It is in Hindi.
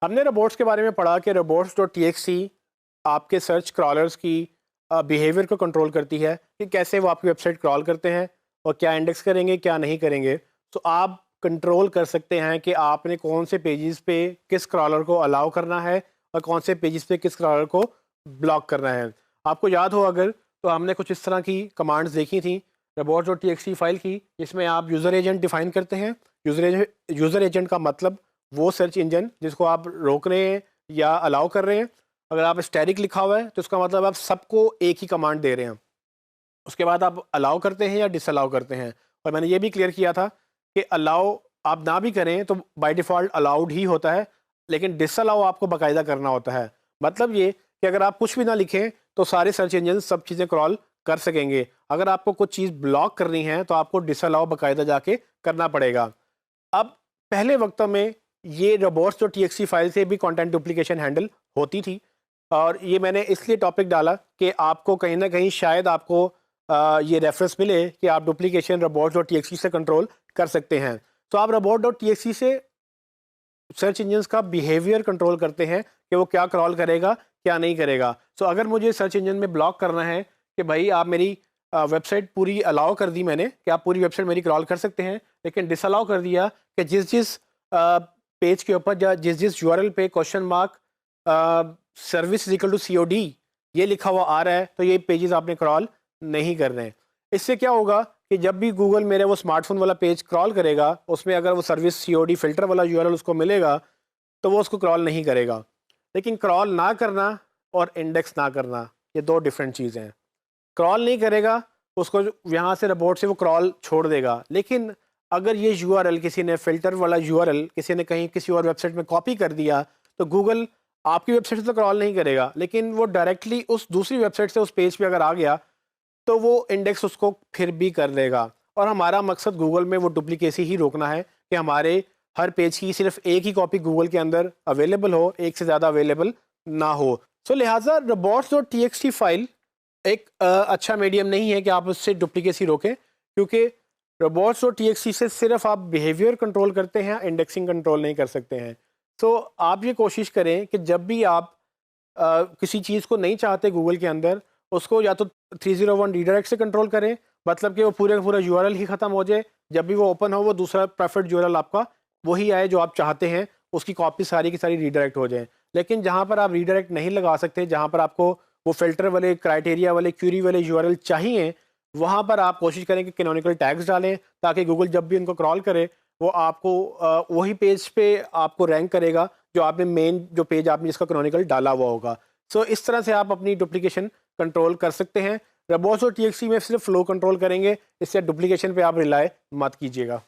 हमने रोबोट्स के बारे में पढ़ा कि robots.txt आपके सर्च क्रॉलर्स की बिहेवियर को कंट्रोल करती है कि कैसे वो आपकी वेबसाइट क्रॉल करते हैं और क्या इंडेक्स करेंगे क्या नहीं करेंगे। तो आप कंट्रोल कर सकते हैं कि आपने कौन से पेजेस पे किस क्रॉलर को अलाउ करना है और कौन से पेजेस पे किस क्रॉलर को ब्लॉक करना है। आपको याद हो अगर, तो हमने कुछ इस तरह की कमांड्स देखी थी robots.txt फाइल की, जिसमें आप यूज़र एजेंट डिफाइन करते हैं। यूज़र एजेंट का मतलब वो सर्च इंजन जिसको आप रोक रहे हैं या अलाउ कर रहे हैं। अगर आप स्टैटिक लिखा हुआ है तो इसका मतलब आप सबको एक ही कमांड दे रहे हैं। उसके बाद आप अलाउ करते हैं या डिसअलाउ करते हैं। और मैंने ये भी क्लियर किया था कि अलाउ आप ना भी करें तो बाय डिफ़ॉल्ट अलाउड ही होता है, लेकिन डिसअलाउ आपको बाकायदा करना होता है। मतलब ये कि अगर आप कुछ भी ना लिखें तो सारे सर्च इंजन सब चीज़ें क्रॉल कर सकेंगे। अगर आपको कुछ चीज़ ब्लॉक करनी है तो आपको डिसअलाउ बाकायदा जाके करना पड़ेगा। अब पहले वक्तों में ये robots.txt फाइल से भी कंटेंट डुप्लीकेशन हैंडल होती थी, और ये मैंने इसलिए टॉपिक डाला कि आपको कहीं ना कहीं शायद आपको ये रेफरेंस मिले कि आप डुप्लीकेशन robots.txt से कंट्रोल कर सकते हैं। तो आप robots.txt से सर्च इंजन्स का बिहेवियर कंट्रोल करते हैं कि वो क्या क्रॉल करेगा क्या नहीं करेगा। सो अगर मुझे सर्च इंजन में ब्लॉक करना है कि भाई आप मेरी वेबसाइट पूरी अलाउ कर दी मैंने कि आप पूरी वेबसाइट मेरी क्रॉल कर सकते हैं, लेकिन डिसअलाउ कर दिया कि जिस जिस पेज के ऊपर या जिस जिस यूआरएल पे question mark service equal to COD ये लिखा हुआ आ रहा है तो ये पेजेस आपने क्रॉल नहीं करने हैं। इससे क्या होगा कि जब भी गूगल मेरे वो स्मार्टफोन वाला पेज क्रॉल करेगा, उसमें अगर वो सर्विस COD फिल्टर वाला यूआरएल उसको मिलेगा तो वो उसको क्रॉल नहीं करेगा। लेकिन क्रॉल ना करना और इंडेक्स ना करना ये दो डिफरेंट चीज़ें हैं। क्रॉल नहीं करेगा, उसको यहाँ से रोबोट से वो क्रॉल छोड़ देगा, लेकिन अगर ये यूआरएल किसी ने फिल्टर वाला यूआरएल किसी ने कहीं किसी और वेबसाइट में कॉपी कर दिया तो गूगल आपकी वेबसाइट से तो क्रॉल नहीं करेगा, लेकिन वो डायरेक्टली उस दूसरी वेबसाइट से उस पेज पे अगर आ गया तो वो इंडेक्स उसको फिर भी कर देगा। और हमारा मकसद गूगल में वो डुप्लीकेसी ही रोकना है कि हमारे हर पेज की सिर्फ एक ही कॉपी गूगल के अंदर अवेलेबल हो, एक से ज़्यादा अवेलेबल ना हो। सो लिहाजा robots.txt फाइल एक अच्छा मीडियम नहीं है कि आप उससे डुप्लीकेसी रोकें, क्योंकि robots.txt से सिर्फ आप बिहेवियर कंट्रोल करते हैं, इंडेक्सिंग कंट्रोल नहीं कर सकते हैं। तो आप ये कोशिश करें कि जब भी आप किसी चीज़ को नहीं चाहते गूगल के अंदर, उसको या तो 301 रीडायरेक्ट से कंट्रोल करें, मतलब कि वो पूरे का पूरा यूआरएल ही ख़त्म हो जाए। जब भी वो ओपन हो वो दूसरा प्रेफर्ड यूआरएल आपका वही आए जो आप चाहते हैं, उसकी कॉपी सारी की सारी रीडायरेक्ट हो जाए। लेकिन जहाँ पर आप रीडायरेक्ट नहीं लगा सकते, जहाँ पर आपको वो फ़िल्टर वाले, क्राइटेरिया वाले, क्यूरी वाले यूआरएल चाहिए, वहाँ पर आप कोशिश करें कि कैनोनिकल टैग्स डालें, ताकि गूगल जब भी उनको क्रॉल करे वो आपको वही पेज पे आपको रैंक करेगा जो आपने मेन जो पेज आपने जिसका कैनोनिकल डाला हुआ होगा। सो इस तरह से आप अपनी डुप्लीकेशन कंट्रोल कर सकते हैं। robots.txt में सिर्फ फ्लो कंट्रोल करेंगे, इससे डुप्लीकेशन पे आप रिलाय मत कीजिएगा।